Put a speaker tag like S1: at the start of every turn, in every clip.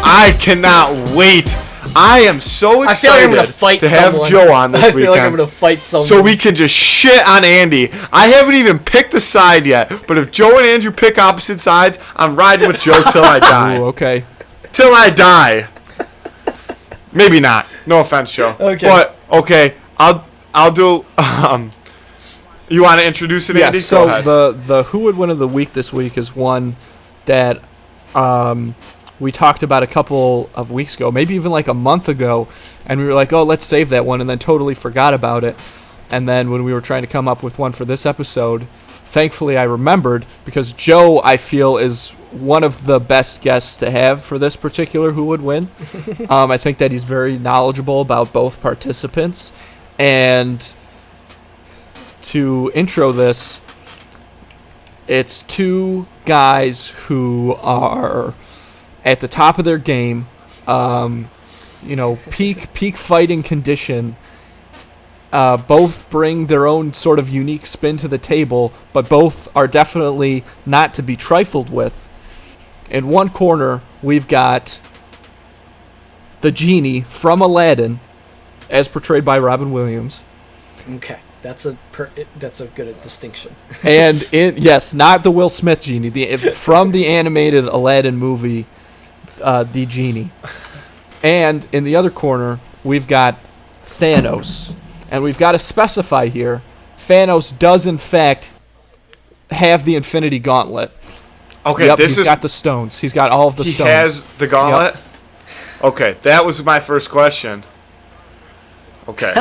S1: I cannot wait. I am so excited
S2: I feel like I'm gonna fight
S1: to have
S2: someone.
S1: Joe on this weekend.
S2: I feel like I'm gonna fight someone.
S1: So we can just shit on Andy. I haven't even picked a side yet, but if Joe and Andrew pick opposite sides, I'm riding with Joe till I die.
S3: Ooh, okay.
S1: Till I die. Maybe not. No offense, Joe.
S2: Okay.
S1: But okay, I'll do. You want to introduce it, Andy?
S3: Yeah. So the Who Would Win of the Week this week is one that we talked about a couple of weeks ago, maybe even like a month ago, and we were like, oh, let's save that one, and then totally forgot about it. And then when we were trying to come up with one for this episode, thankfully I remembered, because Joe, I feel, is one of the best guests to have for this particular Who Would Win. I think that he's very knowledgeable about both participants. And to intro this, it's two guys who are at the top of their game, peak fighting condition. Both bring their own sort of unique spin to the table, but both are definitely not to be trifled with. In one corner, we've got the genie from Aladdin, as portrayed by Robin Williams.
S2: Okay, that's a good distinction.
S3: And yes, not the Will Smith genie, from the animated Aladdin movie. The genie. And in the other corner, we've got Thanos. And we've got to specify here, Thanos does in fact have the Infinity Gauntlet.
S1: Okay,
S3: yep, he's got the stones. He's got all of the stones. He
S1: has the gauntlet?
S3: Yep.
S1: Okay, that was my first question. Okay.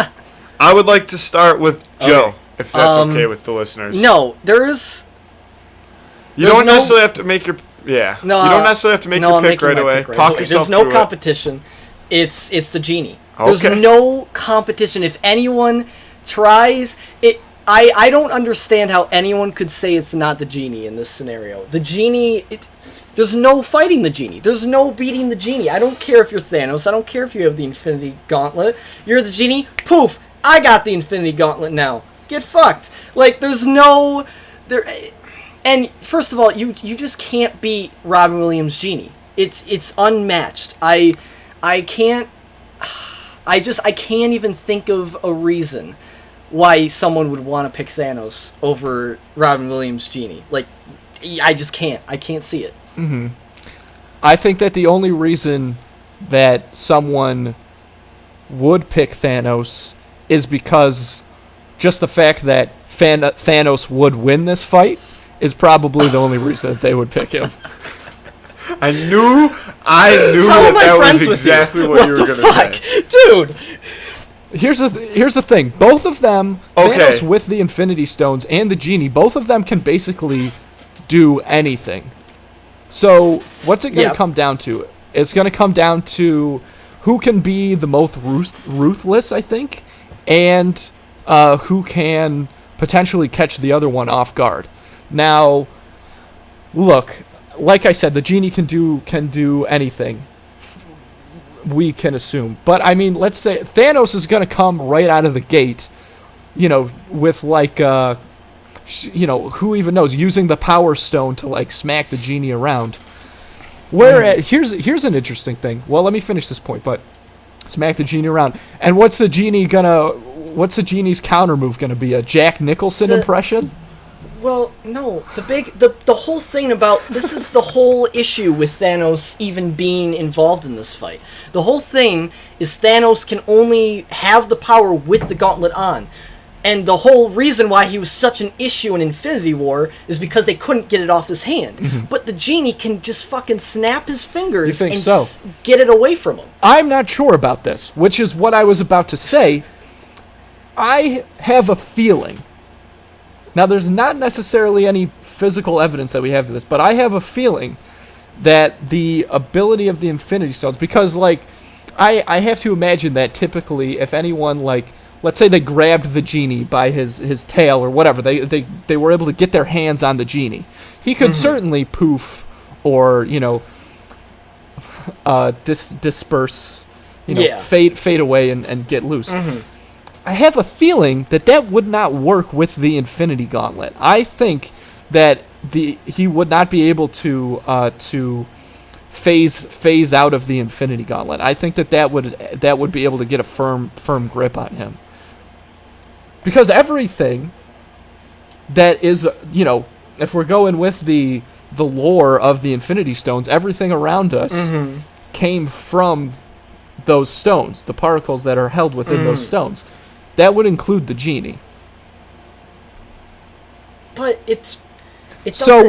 S1: I would like to start with Joe, if that's okay with the listeners.
S2: No, there's
S1: You don't necessarily have to make your... Yeah.
S2: No,
S1: you don't necessarily have to make your pick right away. Talk yourself through it.
S2: There's no competition. It's the genie.
S1: Okay.
S2: There's no competition. If anyone tries it, I don't understand how anyone could say it's not the genie in this scenario. The genie, there's no fighting the genie. There's no beating the genie. I don't care if you're Thanos. I don't care if you have the Infinity Gauntlet. You're the genie. Poof! I got the Infinity Gauntlet now. Get fucked. Like, there's no... And first of all, you just can't beat Robin Williams' genie. It's unmatched. I can't even think of a reason why someone would want to pick Thanos over Robin Williams' genie. Like, I just can't. I can't see it.
S3: Mm-hmm. I think that the only reason that someone would pick Thanos is because just the fact that Thanos would win this fight is probably the only reason that they would pick him.
S1: I knew that was exactly what you were going to say.
S2: Dude!
S3: Here's the thing. Both of them,
S1: okay.
S3: Thanos with the Infinity Stones and the Genie, both of them can basically do anything. So what's it going to come down to? It's going to come down to who can be the most ruthless, I think, and who can potentially catch the other one off guard. Now, look, like I said, the genie can do anything. We can assume, but I mean, let's say Thanos is going to come right out of the gate, with like, who even knows, using the Power Stone to like smack the genie around. Whereas here's an interesting thing. Well, let me finish this point, but smack the genie around. And what's the genie's counter move gonna be? A Jack Nicholson impression?
S2: Well, no. The whole thing about this is the whole issue with Thanos even being involved in this fight. The whole thing is Thanos can only have the power with the gauntlet on. And the whole reason why he was such an issue in Infinity War is because they couldn't get it off his hand. Mm-hmm. But the genie can just fucking snap his fingers and get it away from him.
S3: I'm not sure about this, which is what I was about to say. I have a feeling. Now, there's not necessarily any physical evidence that we have to this, but I have a feeling that the ability of the Infinity Stones, because, like, I have to imagine that typically if anyone, like, let's say they grabbed the genie by his tail or whatever, they were able to get their hands on the genie. He could certainly poof or, disperse, fade away and get loose. Mm-hmm. I have a feeling that would not work with the Infinity Gauntlet. I think that he would not be able to phase out of the Infinity Gauntlet. I think that would be able to get a firm grip on him. Because everything that is, if we're going with the lore of the Infinity Stones, everything around us came from those stones, the particles that are held within those stones. That would include the genie.
S2: But it
S3: so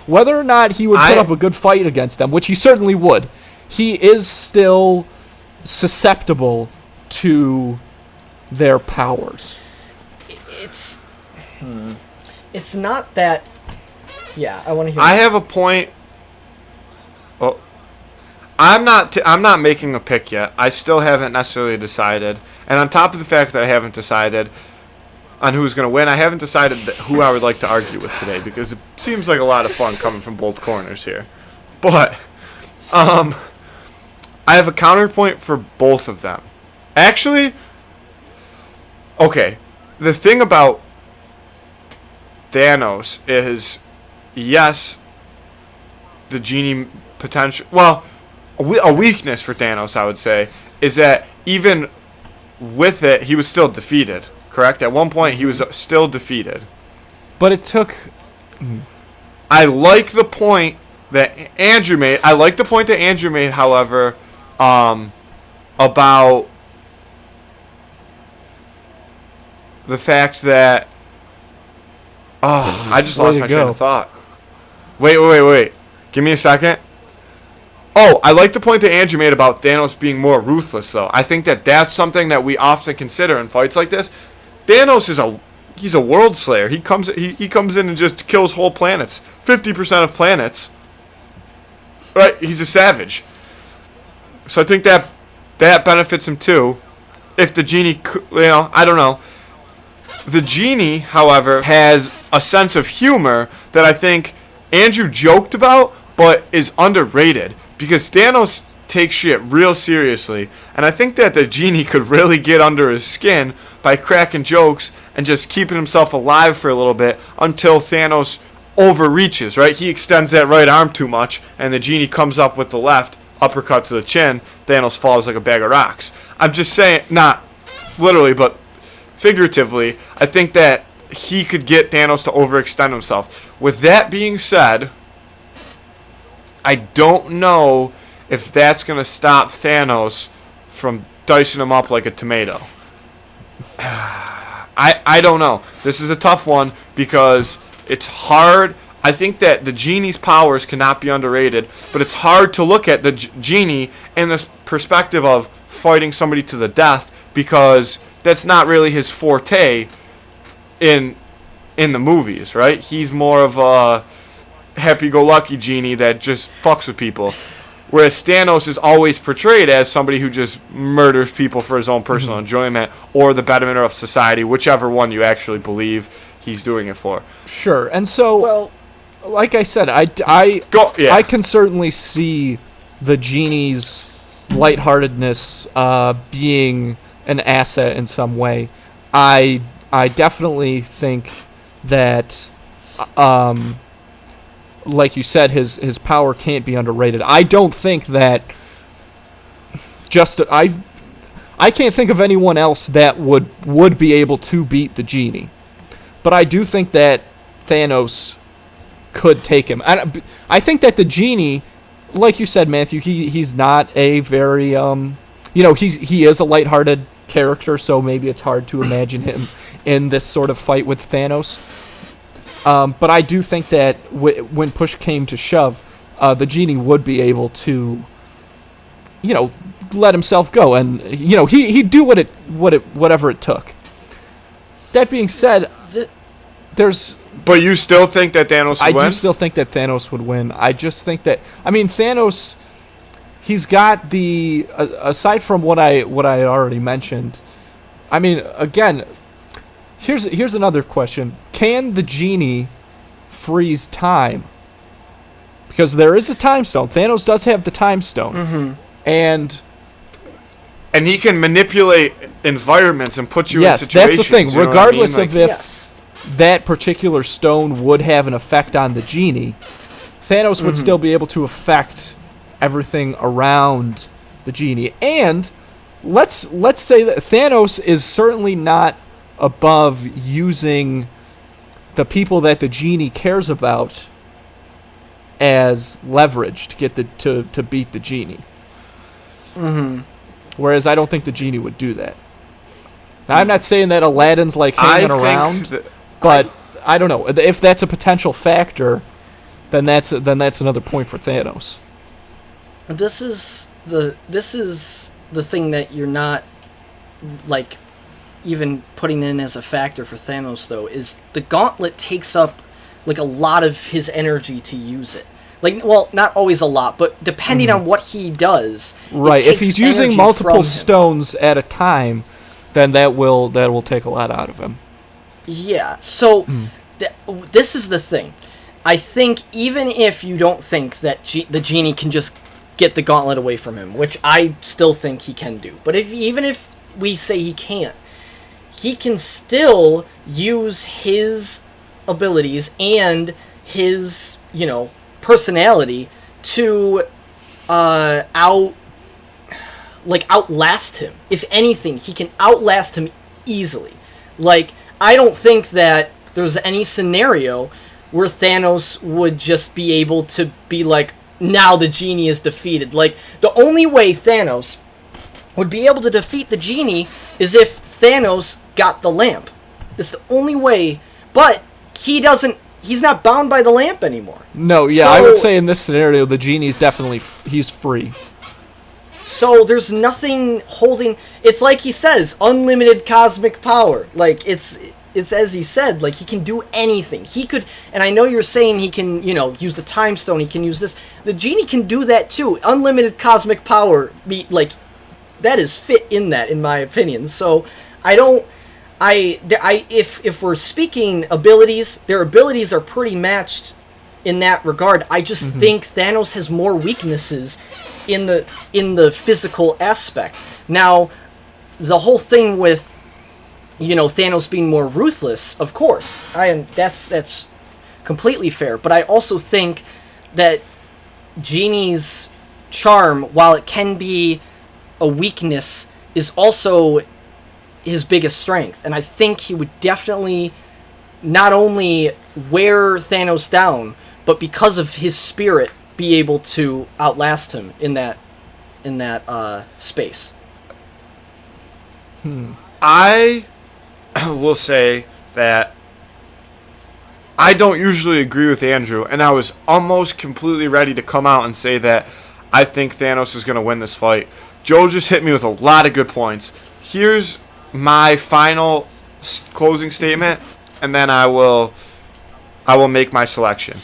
S3: whether or not he would put up a good fight against them, which he certainly would, he is still susceptible to their powers.
S2: It's not that. Yeah, I want to hear.
S1: I have a point. Oh, I'm not making a pick yet. I still haven't necessarily decided. And on top of the fact that I haven't decided on who's going to win, I haven't decided who I would like to argue with today, because it seems like a lot of fun coming from both corners here. But I have a counterpoint for both of them. Actually, okay, the thing about Thanos is, yes, the genie potential. Well, a weakness for Thanos, I would say, is that even with it, he was still defeated. Correct? At one point, he was still defeated.
S3: But it took.
S1: I like the point that Andrew made. However, about the fact that. Oh, I just lost my train of thought. Wait. Give me a second. Oh, I like the point that Andrew made about Thanos being more ruthless, though. I think that that's something that we often consider in fights like this. Thanos he's a world slayer. He comes in and just kills whole planets. 50% of planets. Right? He's a savage. So I think that benefits him too. If the genie, I don't know. The genie, however, has a sense of humor that I think Andrew joked about, but is underrated. Because Thanos takes shit real seriously, and I think that the genie could really get under his skin by cracking jokes and just keeping himself alive for a little bit until Thanos overreaches, right? He extends that right arm too much, and the genie comes up with the left, uppercut to the chin, Thanos falls like a bag of rocks. I'm just saying, not literally, but figuratively, I think that he could get Thanos to overextend himself. With that being said, I don't know if that's going to stop Thanos from dicing him up like a tomato. I don't know. This is a tough one because it's hard. I think that the genie's powers cannot be underrated, but it's hard to look at the genie in this perspective of fighting somebody to the death, because that's not really his forte in the movies, right? He's more of a happy-go-lucky genie that just fucks with people. Whereas Thanos is always portrayed as somebody who just murders people for his own personal enjoyment or the betterment of society, whichever one you actually believe he's doing it for.
S3: Sure, and so,
S2: Well,
S3: like I said, I can certainly see the genie's lightheartedness being an asset in some way. I definitely think that, like you said, his power can't be underrated. I don't think that I can't think of anyone else that would be able to beat the genie. But I do think that Thanos could take him. I think that the genie, like you said, Matthew, he's not a very he is a lighthearted character, so maybe it's hard to imagine him in this sort of fight with Thanos. But I do think that when push came to shove, the genie would be able to, let himself go, and he'd do whatever it took. That being said,
S1: But you still think that Thanos would win?
S3: I do still think that Thanos would win. I just think that Thanos, he's got the aside from what I already mentioned. Again, here's another question: can the genie freeze time? Because there is a time stone. Thanos does have the time stone, and
S1: he can manipulate environments and put you in situations.
S3: Yes, that's the thing. Regardless of if
S2: yes.
S3: that particular stone would have an effect on the genie, Thanos would still be able to affect everything around the genie. And let's say that Thanos is certainly not above using the people that the genie cares about as leverage to get to beat the genie.
S2: Mm-hmm.
S3: Whereas I don't think the genie would do that. Now, I'm not saying that Aladdin's like hanging around, but I don't know if that's a potential factor. Then that's another point for Thanos.
S2: This is the thing that you're not like even putting in as a factor for Thanos, though, is the gauntlet takes up like a lot of his energy to use it. Like, well, not always a lot, but depending on what he does.
S3: Right. If he's using multiple stones at a time, then that will take a lot out of him.
S2: Yeah. So this is the thing. I think even if you don't think that the genie can just get the gauntlet away from him, which I still think he can do, but even if we say he can't, he can still use his abilities and his, personality to outlast him. If anything, he can outlast him easily. Like, I don't think that there's any scenario where Thanos would just be able to be like, now the genie is defeated. Like, the only way Thanos would be able to defeat the genie is if Thanos got the lamp. It's the only way, but he's not bound by the lamp anymore.
S3: No, yeah, I would say in this scenario, the genie's definitely, he's free.
S2: So there's nothing holding, it's like he says, unlimited cosmic power. Like, it's as he said, like, he can do anything. He could, and I know you're saying he can, use the time stone, he can use this. The genie can do that too. Unlimited cosmic power, that is fit in that, in my opinion. So, if we're speaking abilities, their abilities are pretty matched in that regard. I just think Thanos has more weaknesses in the physical aspect. Now, the whole thing with Thanos being more ruthless, of course, that's completely fair. But I also think that Genie's charm, while it can be a weakness, is also his biggest strength. And I think he would definitely not only wear Thanos down, but because of his spirit, be able to outlast him in that space.
S1: I will say that I don't usually agree with Andrew, and I was almost completely ready to come out and say that I think Thanos is going to win this fight. Joe just hit me with a lot of good points. Here's my final closing statement, and then I will make my selection.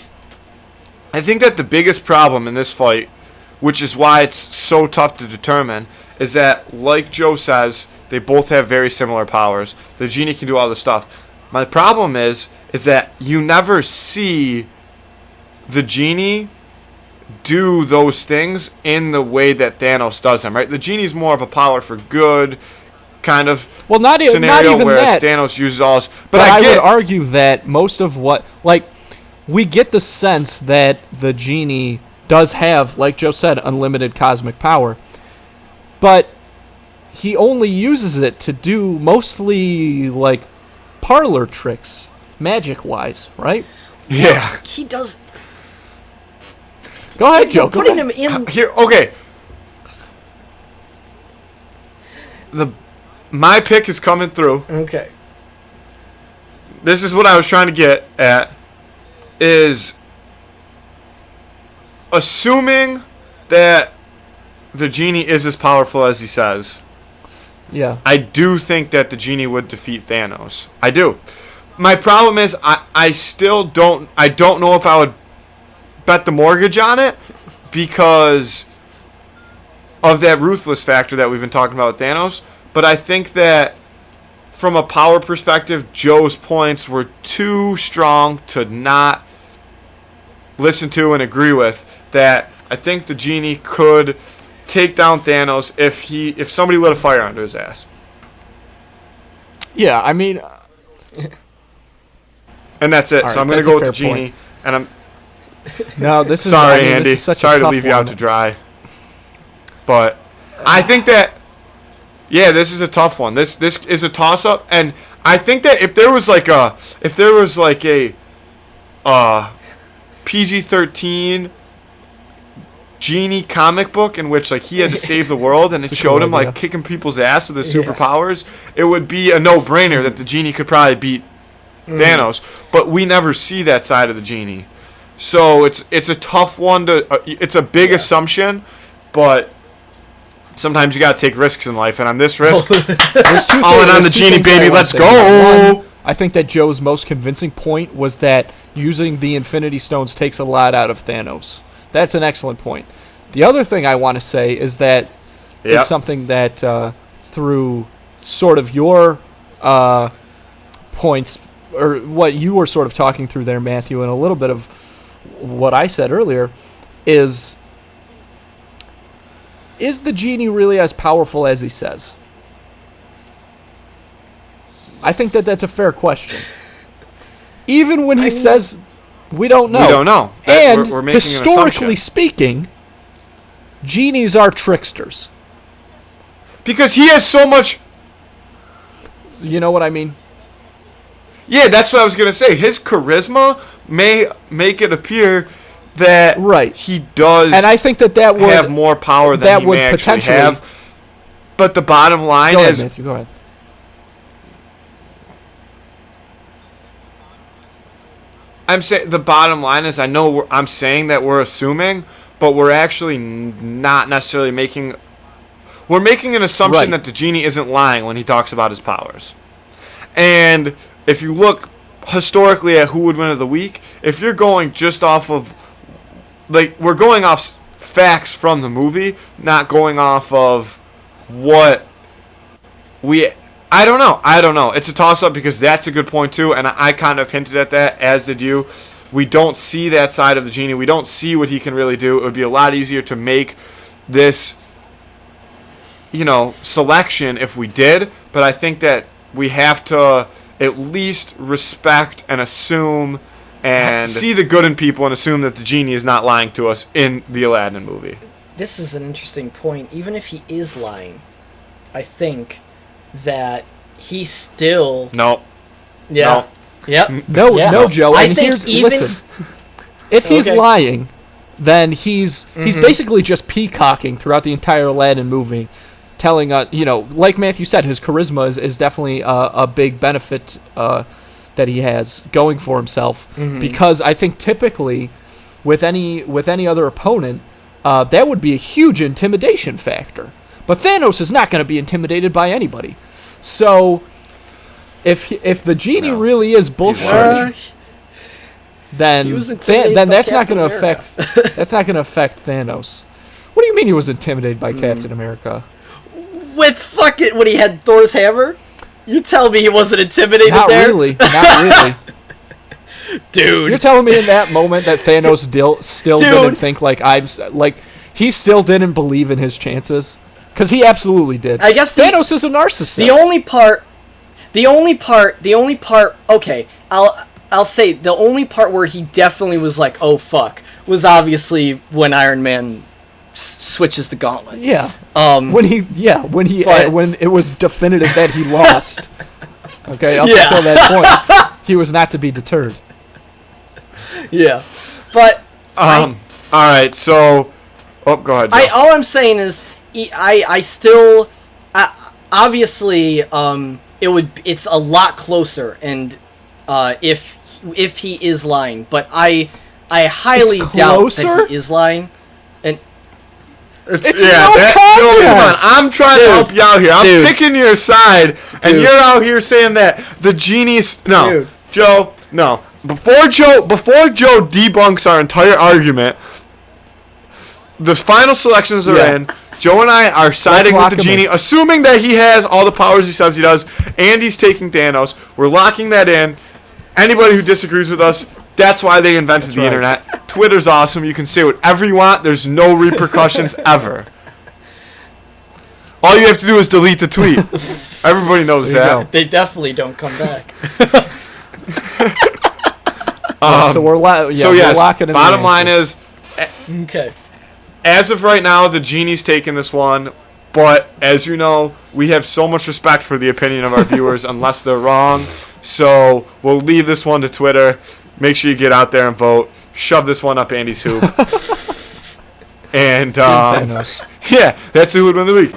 S1: I think that the biggest problem in this fight, which is why it's so tough to determine, is that, like Joe says, they both have very similar powers. The genie can do all this stuff. My problem is that you never see the genie do those things in the way that Thanos does them, right? The genie's more of a power for good kind of scenario, whereas Thanos uses all this. But I would
S3: argue that most of what, like, we get the sense that the genie does have, like Joe said, unlimited cosmic power. But he only uses it to do mostly, like, parlor tricks, magic-wise, right?
S1: Yeah.
S2: He does.
S3: Go ahead, Joe.
S2: Putting him in
S1: here. Okay. My pick is coming through.
S2: Okay.
S1: This is what I was trying to get at. Is assuming that the genie is as powerful as he says.
S3: Yeah.
S1: I do think that the genie would defeat Thanos. I do. My problem is I still don't know if I would bet the mortgage on it because of that ruthless factor that we've been talking about with Thanos. But I think that from a power perspective, Joe's points were too strong to not listen to and agree with. That I think the genie could take down Thanos if somebody lit a fire under his ass.
S3: Yeah, I mean,
S1: and that's it. So I'm going to go with the genie,
S3: point.
S1: and
S3: No, this is
S1: sorry,
S3: I mean,
S1: Andy.
S3: this is such
S1: Sorry
S3: a
S1: to
S3: tough
S1: leave you out
S3: one.
S1: to dry. But I think that this is a tough one. This is a toss up, and I think that if there was like a PG-13 Genie comic book in which like he had to save the world and it showed him like kicking people's ass with his superpowers, it would be a no-brainer that the Genie could probably beat Thanos. But we never see that side of the Genie, so it's a tough one to. It's a big assumption, but sometimes you gotta take risks in life, and on this risk, all in on the Genie, baby. Let's go.
S3: One, I think that Joe's most convincing point was that using the Infinity Stones takes a lot out of Thanos. That's an excellent point. The other thing I want to say is that is something that through sort of your points, or what you were sort of talking through there, Matthew, and a little bit of what I said earlier, is the Genie really as powerful as he says? I think that that's a fair question. Even when he says, we don't know.
S1: We don't know.
S3: And
S1: we're making
S3: historically speaking, genies are tricksters.
S1: Because he has so much...
S3: You know what I mean?
S1: Yeah, that's what I was going to say. His charisma may make it appear that he does
S3: and I think that would
S1: have more power than he may actually have. But the bottom line is...
S3: Go ahead, Matthew, go ahead.
S1: I'm saying the bottom line is I'm saying that we're assuming, but we're actually not necessarily making... We're making an assumption that the Genie isn't lying when he talks about his powers. And if you look historically at who would win of the week, if you're going just off of... Like, we're going off facts from the movie, not going off of what we... I don't know. It's a toss-up because that's a good point, too, and I kind of hinted at that, as did you. We don't see that side of the Genie. We don't see what he can really do. It would be a lot easier to make this, selection if we did, but I think that we have to at least respect and assume and see the good in people and assume that the Genie is not lying to us in the Aladdin movie.
S2: This is an interesting point. Even if he is lying, I think that he still...
S1: No.
S2: Yeah.
S1: No.
S2: Yep.
S3: No, Joe.
S2: I
S3: and
S2: think
S3: listen. If he's lying, then he's basically just peacocking throughout the entire Aladdin movie, telling us, like Matthew said, his charisma is definitely a big benefit that he has going for himself. Because I think typically, with any other opponent, that would be a huge intimidation factor. But Thanos is not going to be intimidated by anybody. So, if the Genie really is bullshit, then that's not going to affect Thanos. What do you mean he was intimidated by Captain America?
S2: With fucking when he had Thor's hammer? You tell me he wasn't intimidated
S3: Not
S2: there?
S3: really. Not really.
S2: Dude.
S3: You're telling me in that moment that Thanos still didn't think he still didn't believe in his chances? Because he absolutely did.
S2: I guess
S3: Thanos is a narcissist.
S2: The only part. Okay, I'll say the only part where he definitely was like, "Oh fuck," was obviously when Iron Man switches the gauntlet.
S3: Yeah.
S2: When
S3: it was definitive that he lost. Okay, up until that point, he was not to be deterred.
S2: Yeah, but
S3: Um,
S1: all right, so go ahead, Joe.
S2: all I'm saying is I still obviously it's a lot closer, and if he is lying, but I highly doubt that he is lying. And
S3: it's
S1: come on, I'm trying to help you out here. I'm picking your side, and you're out here saying that the Genie's Joe. No, before Joe debunks our entire argument, the final selections are in. Joe and I are siding with the Genie, assuming that he has all the powers he says he does, and he's taking Thanos. We're locking that in. Anybody who disagrees with us, that's why they invented the internet. Twitter's awesome. You can say whatever you want. There's no repercussions ever. All you have to do is delete the tweet. Everybody knows that.
S2: They definitely don't come back.
S3: So we're we're locking in.
S1: Bottom line is,
S2: Okay.
S1: as of right now, the Genie's taking this one. But as you know, we have so much respect for the opinion of our viewers, unless they're wrong. So we'll leave this one to Twitter. Make sure you get out there and vote. Shove this one up Andy's hoop. And yeah, that's who would win the week.